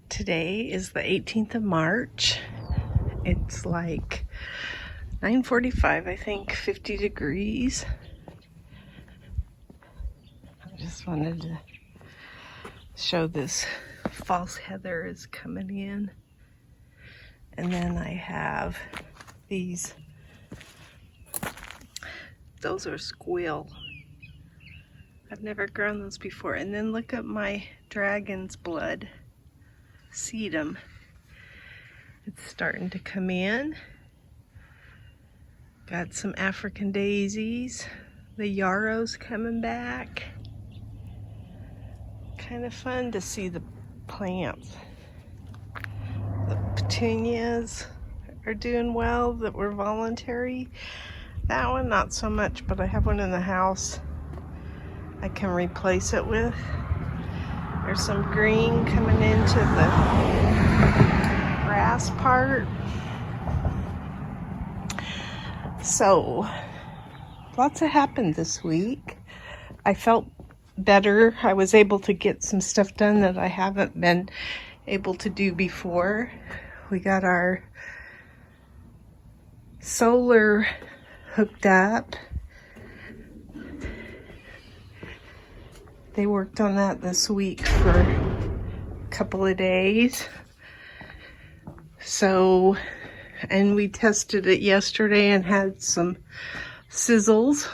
Today is the 18th of March. It's like 9:45, I think, 50 degrees. I just wanted to show this false heather is coming in. And then I have these, those are squill. I've never grown those before. And then look at my dragon's blood sedum. It's starting to come in. Got some African daisies. The yarrow's coming back. Kind of fun to see the plants. The petunias are doing well that were voluntary. That one not so much, but I have one in the house I can replace it with. There's some green coming into the grass part. So, lots have happened this week. I felt better. I was able to get some stuff done that I haven't been able to do before. We got our solar hooked up. They worked on that this week for a couple of days. So, and we tested it yesterday and had some sizzles.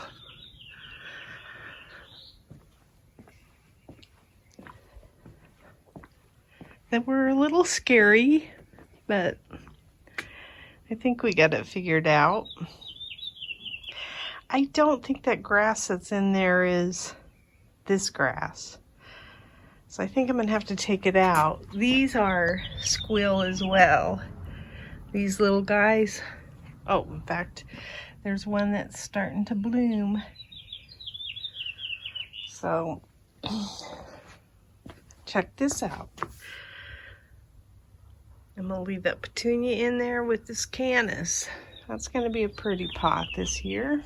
That were a little scary, but I think we got it figured out. I don't think that grass that's in there is this grass. So I think I'm gonna have to take it out. These are squill as well. These little guys. Oh, in fact, there's one that's starting to bloom. So, check this out. I'm gonna leave that petunia in there with this canis. That's gonna be a pretty pot this year.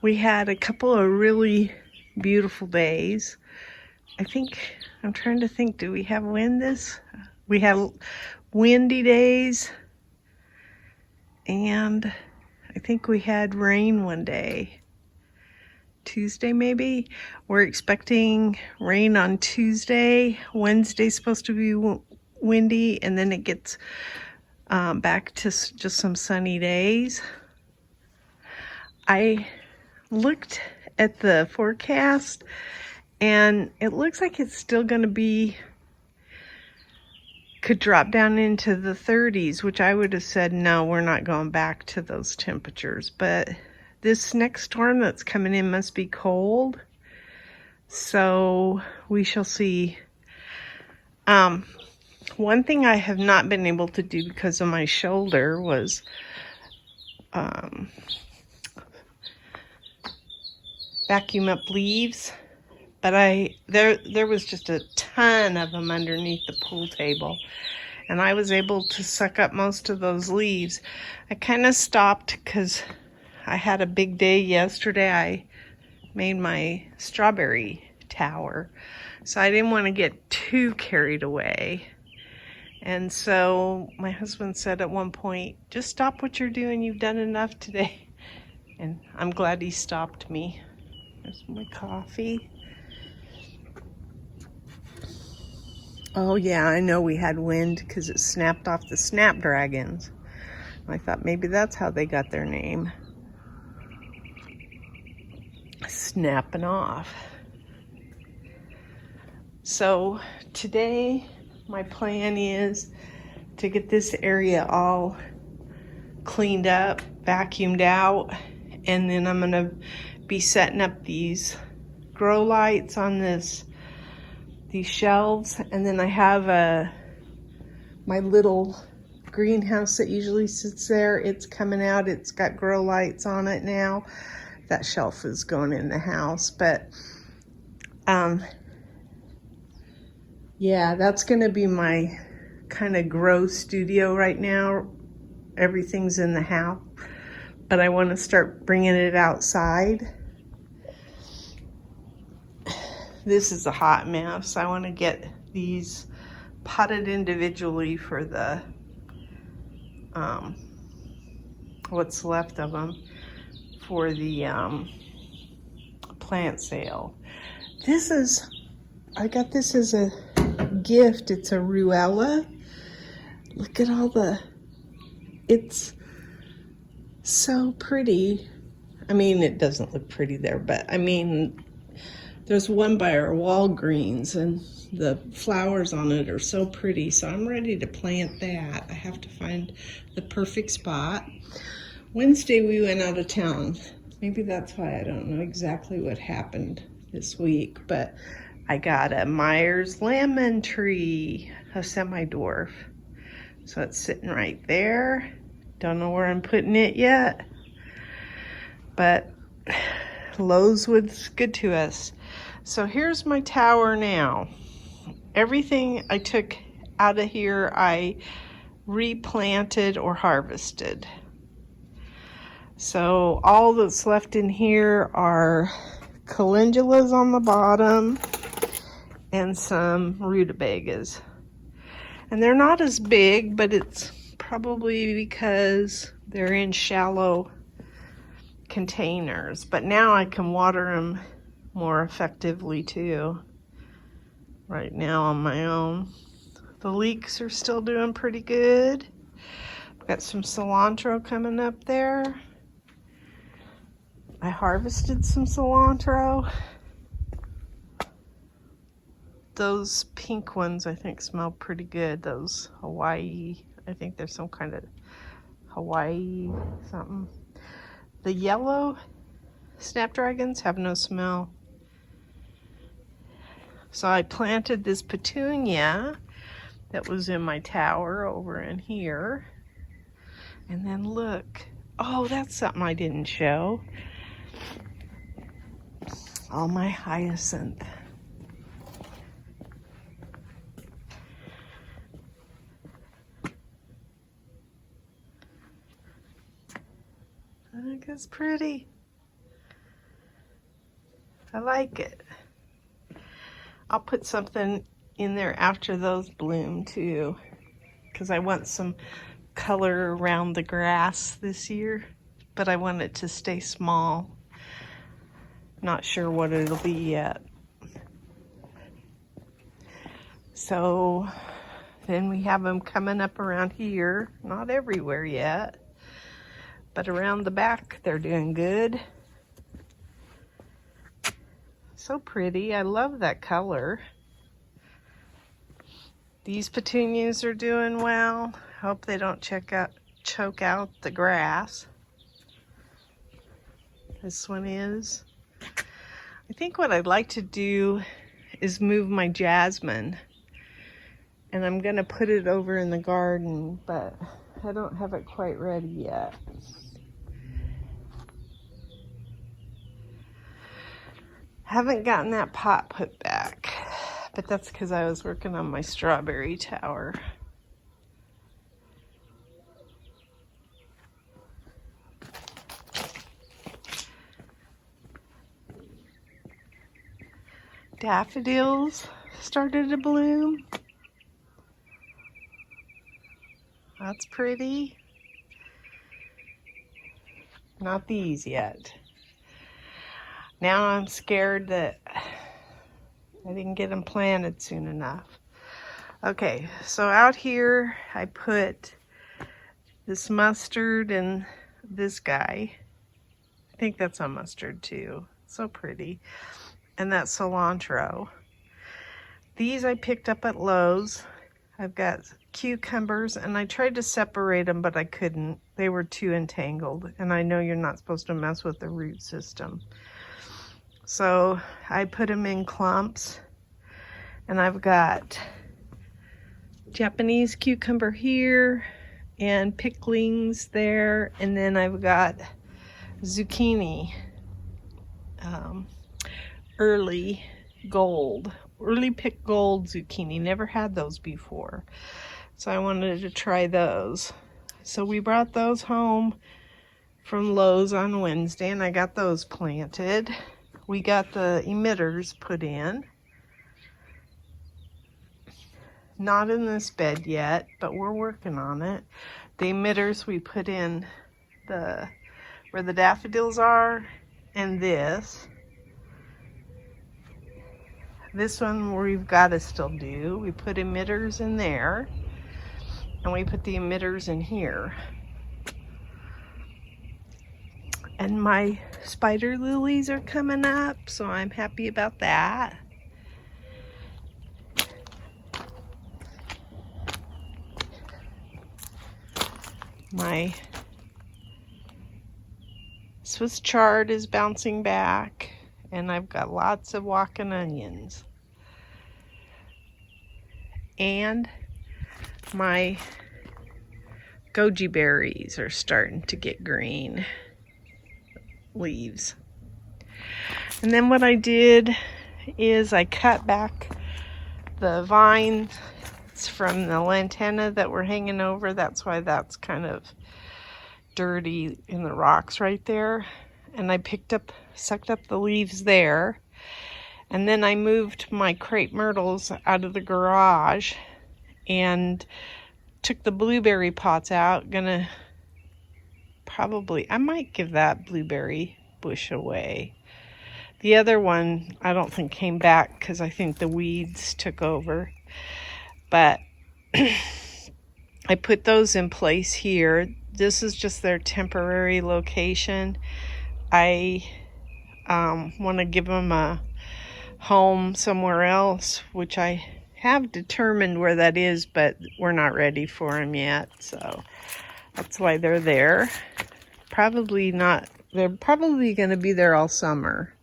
We had a couple of really beautiful days. I'm trying to think, do we have wind this? We had windy days, and I think we had rain one day. Tuesday maybe. We're expecting rain on Tuesday. Wednesday's supposed to be windy, and then it gets back to just some sunny days. I looked at the forecast, and it looks like it's still going to be, could drop down into the 30s, which I would have said, no, we're not going back to those temperatures. But this next storm that's coming in must be cold. So we shall see. One thing I have not been able to do because of my shoulder was vacuum up leaves, but there was just a ton of them underneath the pool table, and I was able to suck up most of those leaves. I kind of stopped because I had a big day yesterday. I made my strawberry tower, so I didn't want to get too carried away. And so my husband said at one point, just stop what you're doing. You've done enough today. And I'm glad he stopped me. There's my coffee. Oh yeah, I know we had wind because it snapped off the snapdragons. I thought maybe that's how they got their name. Snapping off. So today my plan is to get this area all cleaned up, vacuumed out, and then I'm gonna be setting up these grow lights on these shelves, and then I have my little greenhouse that usually sits there. It's coming out. It's got grow lights on it now. That shelf is going in the house, but yeah, that's gonna be my kind of grow studio right now. Everything's in the house, but I want to start bringing it outside. this is a hot mess. I want to get these potted individually for the what's left of them for the plant sale. I got this as a gift. It's a ruella. Look at it's so pretty. I mean, it doesn't look pretty there, but I mean, there's one by our Walgreens and the flowers on it are so pretty. So I'm ready to plant that. I have to find the perfect spot. Wednesday we went out of town. Maybe that's why I don't know exactly what happened this week, but I got a Myers lemon tree, a semi-dwarf. So it's sitting right there. Don't know where I'm putting it yet, but Lowe's was good to us. So here's my tower now. Everything I took out of here, I replanted or harvested. So all that's left in here are calendulas on the bottom and some rutabagas. And they're not as big, but it's probably because they're in shallow containers. But now I can water them more effectively too. Right now on my own. The leeks are still doing pretty good. Got some cilantro coming up there. I harvested some cilantro. Those pink ones I think smell pretty good. Those Hawaii, I think there's some kind of Hawaii something. The yellow snapdragons have no smell. So I planted this petunia that was in my tower over in here. And then look, oh, that's something I didn't show. All my hyacinth. I think it's pretty. I like it. I'll put something in there after those bloom too, because I want some color around the grass this year, but I want it to stay small. Not sure what it'll be yet. So then we have them coming up around here, not everywhere yet, but around the back they're doing good. So pretty. I love that color. These petunias are doing well. Hope they don't choke out the grass. This one is. I think what I'd like to do is move my jasmine. And I'm going to put it over in the garden, but I don't have it quite ready yet. Haven't gotten that pot put back, but that's because I was working on my strawberry tower. Daffodils started to bloom. That's pretty. Not these yet. Now I'm scared that I didn't get them planted soon enough. Okay, so out here I put this mustard and this guy. I think that's a mustard too. So pretty. And that cilantro. These I picked up at Lowe's. I've got cucumbers and I tried to separate them, but I couldn't. They were too entangled. And I know you're not supposed to mess with the root system. So I put them in clumps, and I've got Japanese cucumber here and picklings there, and then I've got zucchini, early pick gold zucchini. Never had those before, so I wanted to try those. So we brought those home from Lowe's on Wednesday, and I got those planted. We got the emitters put in. not in this bed yet, but we're working on it. The emitters we put in where the daffodils are, and this one we've got to still do. We put emitters in there, and we put the emitters in here. And my spider lilies are coming up, so I'm happy about that. My Swiss chard is bouncing back, and I've got lots of walking onions. And my goji berries are starting to get green leaves. And then what I did is I cut back the vines from the lantana that were hanging over. That's why that's kind of dirty in the rocks right there. And I sucked up the leaves there. And then I moved my crepe myrtles out of the garage and took the blueberry pots out. I might give that blueberry bush away. The other one I don't think came back because I think the weeds took over. But I put those in place here. This is just their temporary location. I want to give them a home somewhere else, which I have determined where that is, but we're not ready for them yet. So that's why they're there. They're probably going to be there all summer,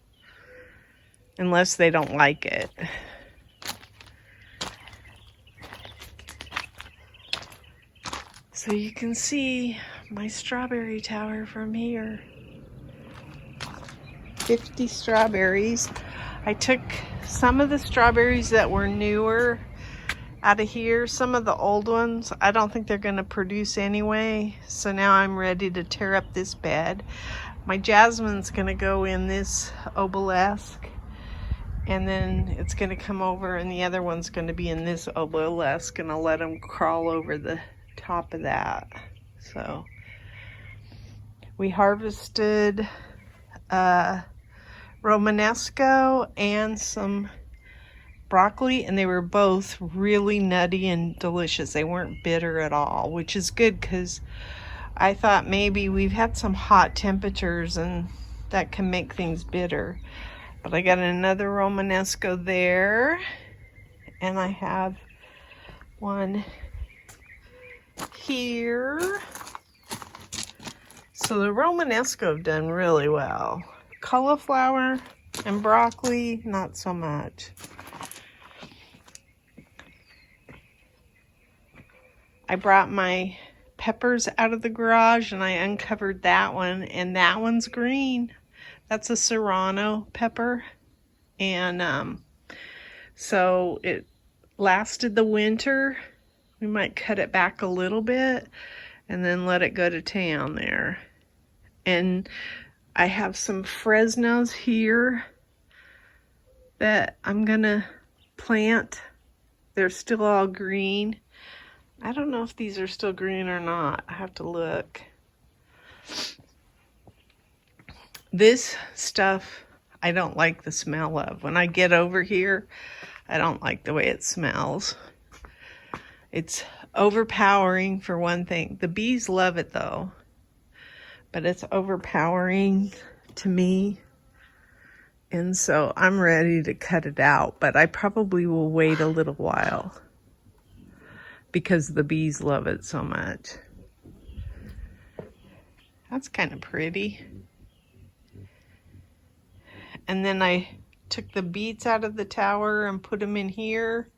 unless they don't like it. So you can see my strawberry tower from here. 50 strawberries. I took some of the strawberries that were newer out of here. Some of the old ones, I don't think they're going to produce anyway. So now I'm ready to tear up this bed. My jasmine's going to go in this obelisk. And then it's going to come over, and the other one's going to be in this obelisk. And I'll let them crawl over the top of that. So we harvested Romanesco and some broccoli, and they were both really nutty and delicious. They weren't bitter at all, which is good because I thought maybe we've had some hot temperatures and that can make things bitter. But I got another Romanesco there, and I have one here. So the Romanesco have done really well. Cauliflower and broccoli, not so much. I brought my peppers out of the garage and I uncovered that one, and that one's green. That's a serrano pepper, and so it lasted the winter. We might cut it back a little bit and then let it go to town there. And I have some Fresnos here that I'm gonna plant. They're still all green. I don't know if these are still green or not. I have to look. This stuff I don't like the smell of. When I get over here, I don't like the way it smells. It's overpowering for one thing. The bees love it though, but it's overpowering to me. And so I'm ready to cut it out, but I probably will wait a little while because the bees love it so much. That's kind of pretty. And then I took the beets out of the tower and put them in here.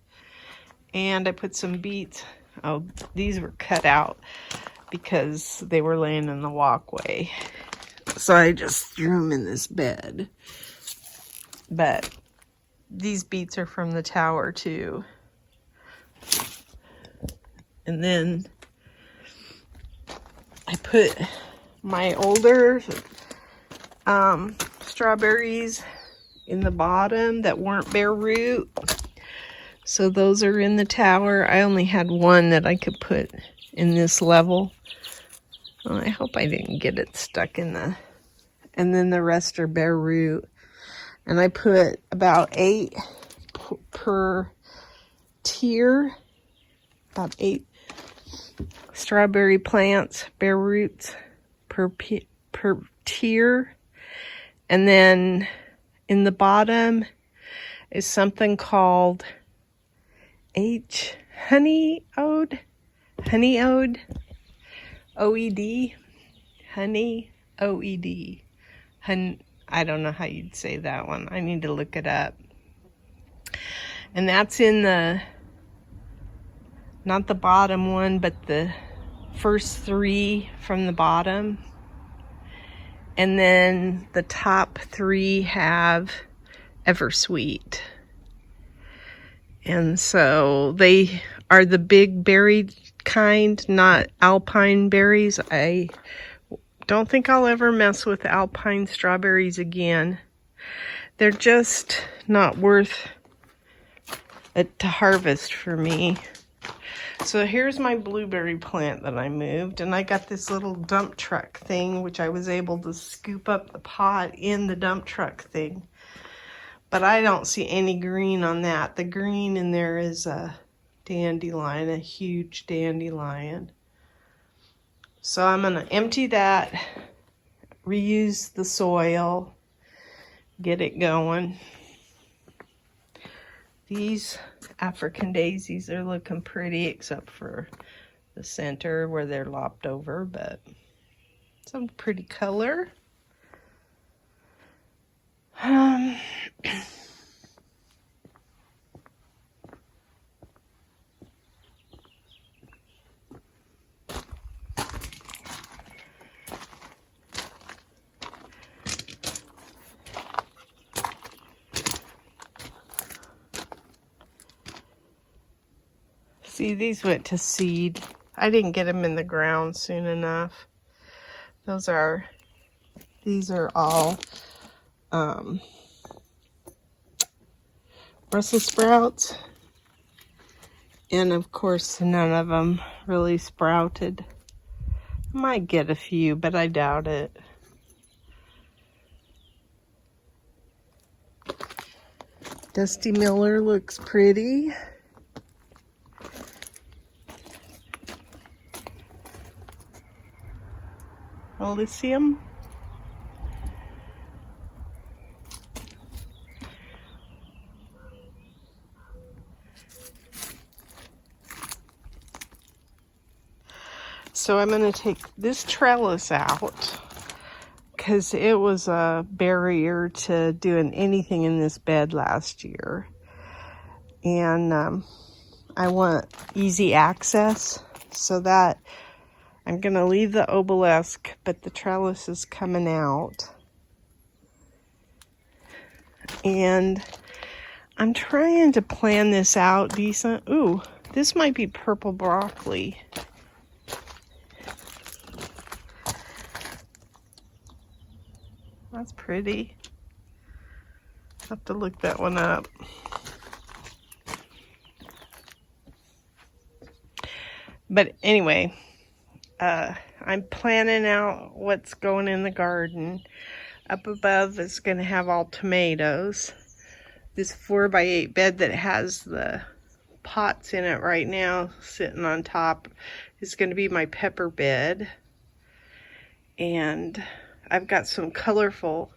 And I put some beets. Oh, these were cut out because they were laying in the walkway. So I just threw them in this bed. But these beets are from the tower too. And then I put my older strawberries in the bottom that weren't bare root. So those are in the tower. I only had one that I could put in this level. Oh, I hope I didn't get it stuck in the... And then the rest are bare root. And I put about 8 per tier. About 8 strawberry plants, bare roots per tier. And then in the bottom is something called honey ode, OED, honey OED. I don't know how you'd say that one. I need to look it up. And that's in the, not the bottom one, but the first 3 from the bottom. And then the top 3 have Eversweet. And so they are the big berry kind, not alpine berries. I don't think I'll ever mess with alpine strawberries again. They're just not worth it to harvest for me. So here's my blueberry plant that I moved, and I got this little dump truck thing, which I was able to scoop up the pot in the dump truck thing. But I don't see any green on that. The green in there is a dandelion, a huge dandelion. So I'm going to empty that, reuse the soil, get it going. These African daisies are looking pretty, except for the center where they're lopped over, but some pretty color. See, these went to seed. I didn't get them in the ground soon enough. These are all Brussels sprouts. And of course, none of them really sprouted. I might get a few, but I doubt it. Dusty Miller looks pretty. Elysium. So I'm going to take this trellis out because it was a barrier to doing anything in this bed last year. And I want easy access, so that I'm going to leave the obelisk, but the trellis is coming out. And I'm trying to plan this out decent. Ooh, this might be purple broccoli. That's pretty. I'll have to look that one up. But anyway, I'm planning out what's going in the garden. Up above is going to have all tomatoes. This 4x8 bed that has the pots in it right now sitting on top is going to be my pepper bed. And I've got some colorful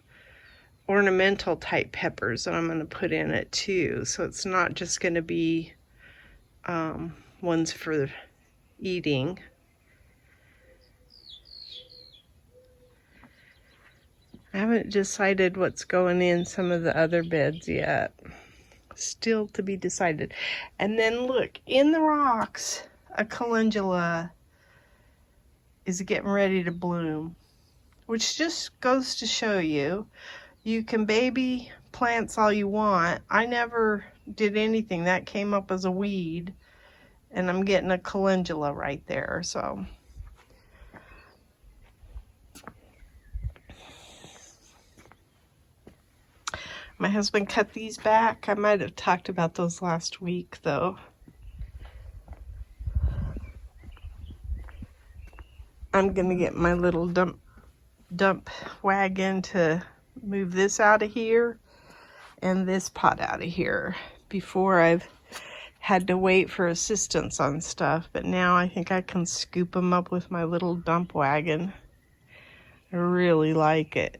ornamental type peppers that I'm going to put in it too. So it's not just going to be ones for eating. I haven't decided what's going in some of the other beds yet. Still to be decided. And then look, in the rocks, a calendula is getting ready to bloom, which just goes to show you, you can baby plants all you want. I never did anything. That came up as a weed, and I'm getting a calendula right there, so. My husband cut these back. I might have talked about those last week though. I'm gonna get my little dump wagon to move this out of here and this pot out of here before I've had to wait for assistance on stuff, but now I think I can scoop them up with my little dump wagon. I really like it.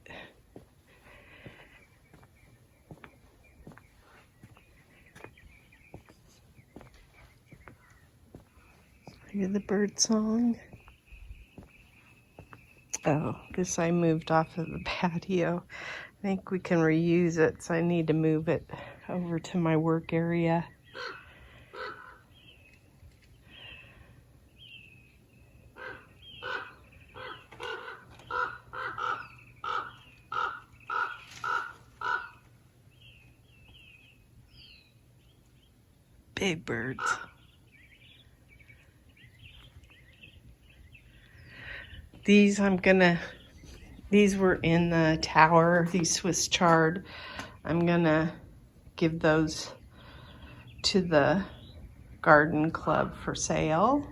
Hear the bird song. Oh, this I moved off of the patio. I think we can reuse it, so I need to move it over to my work area. Big birds. These these were in the tower, these Swiss chard. I'm gonna give those to the garden club for sale.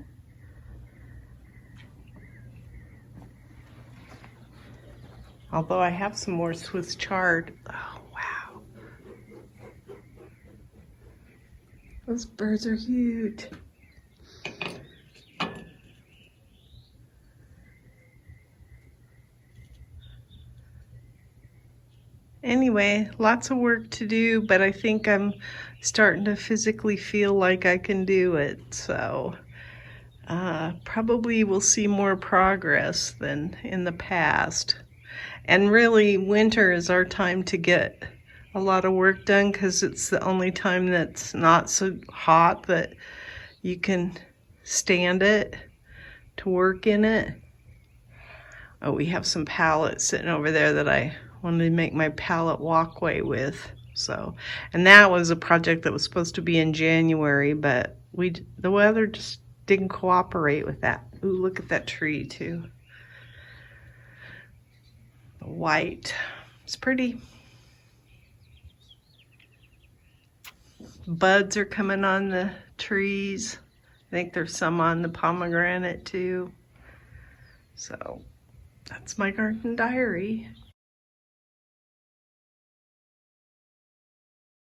Although I have some more Swiss chard. Oh, wow. Those birds are huge. Anyway, lots of work to do, but I think I'm starting to physically feel like I can do it. So probably we'll see more progress than in the past. And really, winter is our time to get a lot of work done because it's the only time that's not so hot that you can stand it to work in it. Oh, we have some pallets sitting over there that I wanted to make my pallet walkway with. So, and that was a project that was supposed to be in January, but the weather just didn't cooperate with that. Ooh, look at that tree too. The white. It's pretty. Buds are coming on the trees. I think there's some on the pomegranate too. So that's my garden diary.